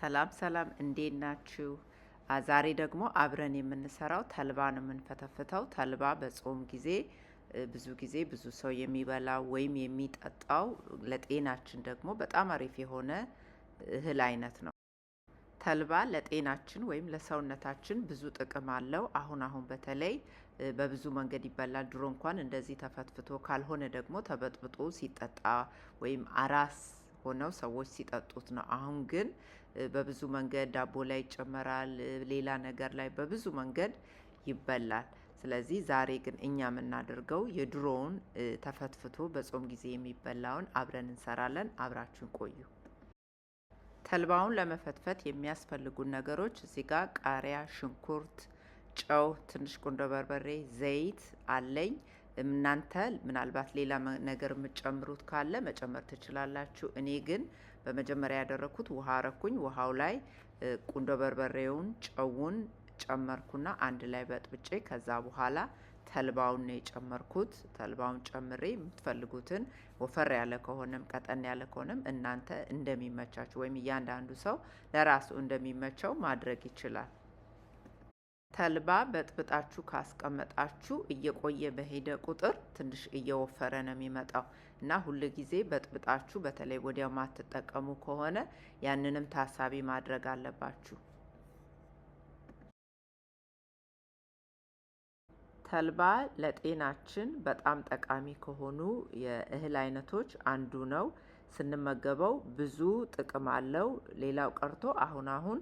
ሰላም ሰላም እንዴት ናችሁ? ዛሬ ደግሞ አብረን የምንሰራው ተልባ ነው የምንፈተፍተው። ተልባ በጾም ጊዜ ብዙ ጊዜ ብዙ ሰው የሚበላው ወይም የሚጠጣው ለጤናችን ደግሞ በጣም አሪፍ የሆነ እህል አይነት ነው። ተልባ ለጤናችን ወይም ለሰውነታችን ብዙ ጥቅም አለው። አሁን በተለይ በብዙ መንገድ ይበላል። ድሮ እንኳን እንደዚህ ተፈትፍቶ ካልሆነ ደግሞ ተበጥብጦ ሲጠጣ ወይም አራስ ሆነው ሰዎች ሲጠጡት ነው። አሁን ግን በብዙ መንገድ ዳቦ ላይ ይጨመራል፣ ሌላ ነገር ላይ በብዙ መንገድ ይበላል። ስለዚህ ዛሬ ግን እኛ የምናደርገው የድሮውን ተፈትፍቶ በጾም ጊዜ የሚበላውን አብረን እንሰራለን። አብራችሁን ቆዩ። ተልባውን ለመፈትፈት የሚያስፈልጉን ነገሮች እዚህ ጋር ቃሪያ፣ ሽንኩርት፣ ጨው፣ ትንሽ ቁንዶ በርበሬ፣ ዘይት አለኝ። እናንተ ምናልባት ሌላ ነገር የምትጨምሩት ካለ መጨመር ትችላላችሁ። እኔ ግን በመጀመሪያ ያደረኩት ውሃ አረኩኝ። ውሃው ላይ ቁንዶ በርበሬውን፣ ጨውን ጨመርኩና አንድ ላይ በጥብጬ ከዛ በኋላ ተልባውን ነው የጨመርኩት። ተልባውን ጨምሬ የምትፈልጉትን ወፈር ያለ ከሆነም ቀጠን ያለ ከሆነም እናንተ እንደሚመቻችሁ ወይም እያንዳንዱ ሰው ለራሱ እንደሚመቸው ማድረግ ይችላል። ተልባ በጥብጣችሁ ካስቀመጣችሁ እየቆየ በሄደ ቁጥር ትንሽ እየወፈረ ነው የሚመጣው እና ሁል ጊዜ በጥብጣችሁ በተለይ ወዲያው ማትጠቀሙ ከሆነ ያንንም ታሳቢ ማድረግ አለባችሁ። ተልባ ለጤናችን በጣም ጠቃሚ ከሆኑ የእህል አይነቶች አንዱ ነው። ስንመገበው ብዙ ጥቅም አለው። ሌላው ቀርቶ አሁን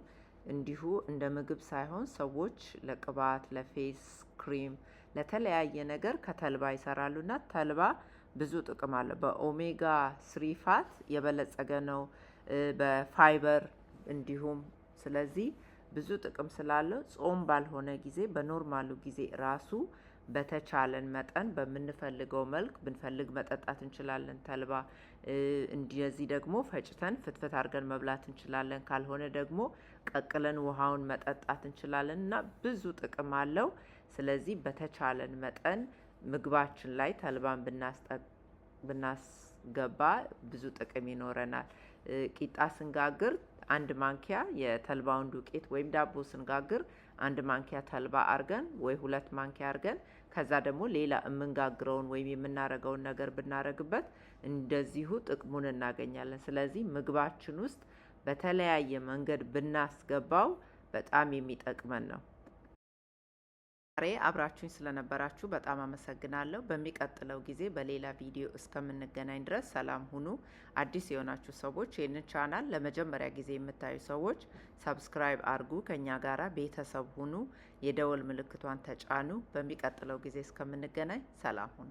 እንዲሁ እንደ ምግብ ሳይሆን ሰዎች ለቅባት፣ ለፌስ ክሪም፣ ለተለያየ ነገር ከተልባ ይሰራሉና ተልባ ብዙ ጥቅም አለው። በኦሜጋ 3 ፋት የበለጸገ ነው፣ በፋይበር እንዲሁም። ስለዚህ ብዙ ጥቅም ስላለው ጾም ባልሆነ ጊዜ በኖርማሉ ጊዜ ራሱ በተቻለን መጠን በምንፈልገው መልክ ብንፈልግ መጠጣት እንችላለን። ተልባ እንደዚህ ደግሞ ፈጭተን ፍትፍት አድርገን መብላት እንችላለን። ካልሆነ ደግሞ ቀቅለን ውሃውን መጠጣት እንችላለን እና ብዙ ጥቅም አለው። ስለዚህ በተቻለን መጠን ምግባችን ላይ ተልባን ብናስገባ ብዙ ጥቅም ይኖረናል። ቂጣ ስንጋግር አንድ ማንኪያ የተልባውን ዱቄት ወይም ዳቦ ስንጋግር አንድ ማንኪያ ተልባ አርገን ወይ 2 ማንኪያ አርገን ከዛ ደግሞ ሌላ የምንጋግረውን ወይም የምናረገውን ነገር ብናረግበት እንደዚሁ ጥቅሙን እናገኛለን። ስለዚህ ምግባችን ውስጥ በተለያየ መንገድ ብናስገባው በጣም የሚጠቅመን ነው። ዛሬ አብራችሁኝ ስለነበራችሁ በጣም አመሰግናለሁ። በሚቀጥለው ጊዜ በሌላ ቪዲዮ እስከምንገናኝ ድረስ ሰላም ሁኑ። አዲስ የሆናችሁ ሰዎች ይህንን ቻናል ለመጀመሪያ ጊዜ የምታዩ ሰዎች ሰብስክራይብ አድርጉ፣ ከኛ ጋራ ቤተሰብ ሁኑ፣ የደወል ምልክቷን ተጫኑ። በሚቀጥለው ጊዜ እስከምንገናኝ ሰላም ሁኑ።